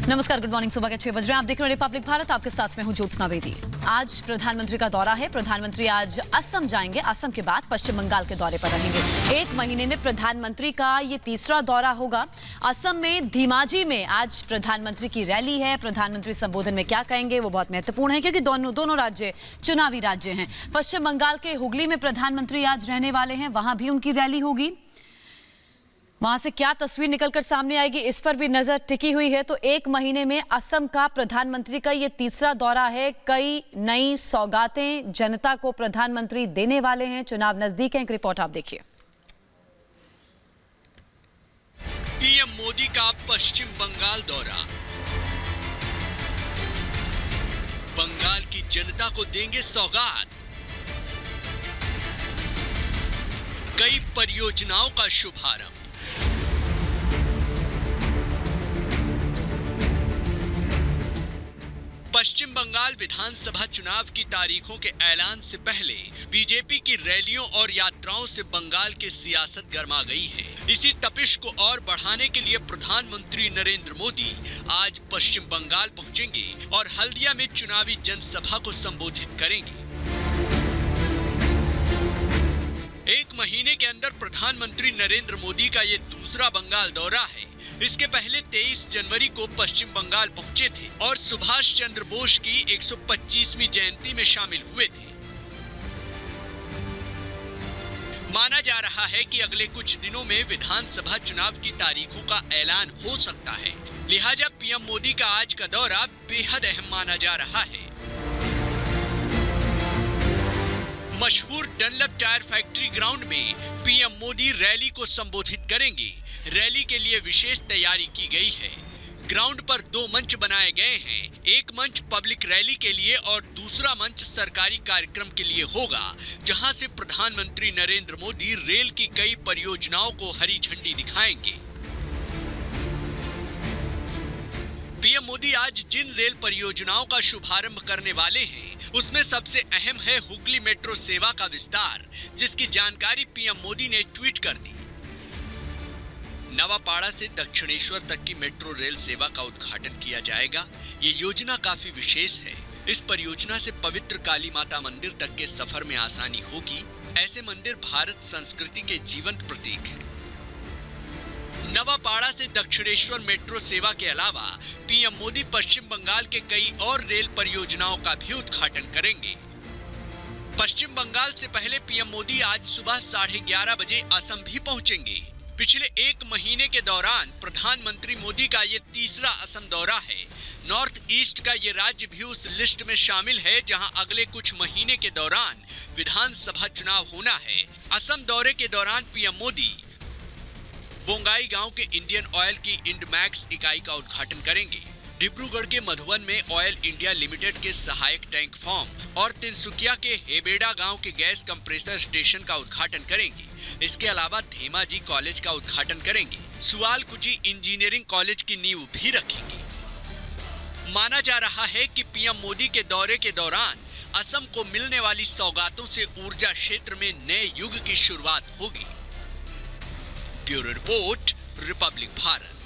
नमस्कार, good morning. सुबह के 6 बज रहे हैं। आप देख रहे हैं रिपब्लिक भारत। आपके साथ में हूं ज्योत्सना बेदी। आज प्रधानमंत्री का दौरा है। प्रधानमंत्री आज असम जाएंगे। असम के बाद पश्चिम बंगाल के दौरे पर रहेंगे। एक महीने में प्रधानमंत्री का ये तीसरा दौरा होगा। असम में धीमाजी में आज प्रधानमंत्री की रैली है। प्रधानमंत्री संबोधन में क्या कहेंगे वो बहुत महत्वपूर्ण है, क्योंकि दोनों राज्य चुनावी राज्य हैं। पश्चिम बंगाल के हुगली में प्रधानमंत्री आज रहने वाले हैं, वहां भी उनकी रैली होगी। वहां से क्या तस्वीर निकलकर सामने आएगी, इस पर भी नजर टिकी हुई है। तो एक महीने में असम का प्रधानमंत्री का ये तीसरा दौरा है। कई नई सौगातें जनता को प्रधानमंत्री देने वाले हैं। चुनाव नजदीक है। एक रिपोर्ट आप देखिए। पीएम मोदी का पश्चिम बंगाल दौरा। बंगाल की जनता को देंगे सौगात। कई परियोजनाओं का शुभारंभ। पश्चिम बंगाल विधानसभा चुनाव की तारीखों के ऐलान से पहले बीजेपी की रैलियों और यात्राओं से बंगाल की सियासत गर्मा गई है। इसी तपिश को और बढ़ाने के लिए प्रधानमंत्री नरेंद्र मोदी आज पश्चिम बंगाल पहुंचेंगे और हल्दिया में चुनावी जनसभा को संबोधित करेंगे। एक महीने के अंदर प्रधानमंत्री नरेंद्र मोदी का ये दूसरा बंगाल दौरा है। इसके पहले 23 जनवरी को पश्चिम बंगाल पहुंचे थे और सुभाष चंद्र बोस की 125वीं जयंती में शामिल हुए थे। माना जा रहा है कि अगले कुछ दिनों में विधानसभा चुनाव की तारीखों का ऐलान हो सकता है, लिहाजा पीएम मोदी का आज का दौरा बेहद अहम माना जा रहा है। मशहूर डनलप टायर फैक्ट्री ग्राउंड में पीएम मोदी रैली को संबोधित करेंगे। रैली के लिए विशेष तैयारी की गई है। ग्राउंड पर 2 मंच बनाए गए हैं। एक मंच पब्लिक रैली के लिए और दूसरा मंच सरकारी कार्यक्रम के लिए होगा, जहां से प्रधानमंत्री नरेंद्र मोदी रेल की कई परियोजनाओं को हरी झंडी दिखाएंगे। पीएम मोदी आज जिन रेल परियोजनाओं का शुभारंभ करने वाले हैं, उसमें सबसे अहम है हुगली मेट्रो सेवा का विस्तार, जिसकी जानकारी पीएम मोदी ने ट्वीट कर दी। नवापाड़ा से दक्षिणेश्वर तक की मेट्रो रेल सेवा का उद्घाटन किया जाएगा। ये योजना काफी विशेष है। इस परियोजना से पवित्र काली माता मंदिर तक के सफर में आसानी होगी। ऐसे मंदिर भारत संस्कृति के जीवंत प्रतीक हैं। नवापाड़ा से दक्षिणेश्वर मेट्रो सेवा के अलावा पीएम मोदी पश्चिम बंगाल के कई और रेल परियोजनाओं का भी उद्घाटन करेंगे। पश्चिम बंगाल से पहले पीएम मोदी आज सुबह 11:30 बजे असम भी पहुंचेंगे। पिछले एक महीने के दौरान प्रधानमंत्री मोदी का ये तीसरा असम दौरा है। नॉर्थ ईस्ट का ये राज्य भी उस लिस्ट में शामिल है, जहां अगले कुछ महीने के दौरान विधानसभा चुनाव होना है। असम दौरे के दौरान पीएम मोदी बोंगाई गांव के इंडियन ऑयल की इंडमैक्स इकाई का उद्घाटन करेंगे। डिब्रूगढ़ के मधुबन में ऑयल इंडिया लिमिटेड के सहायक टैंक फार्म और तिनसुकिया के हेबेड़ा गांव के गैस कंप्रेसर स्टेशन का उद्घाटन करेंगे। इसके अलावा धेमाजी कॉलेज का उद्घाटन करेंगे। सुआलकुची इंजीनियरिंग कॉलेज की नींव भी रखेंगे। माना जा रहा है कि पीएम मोदी के दौरे के दौरान असम को मिलने वाली सौगातों से ऊर्जा क्षेत्र में नए युग की शुरुआत होगी। Bureau report, Republic Bharat.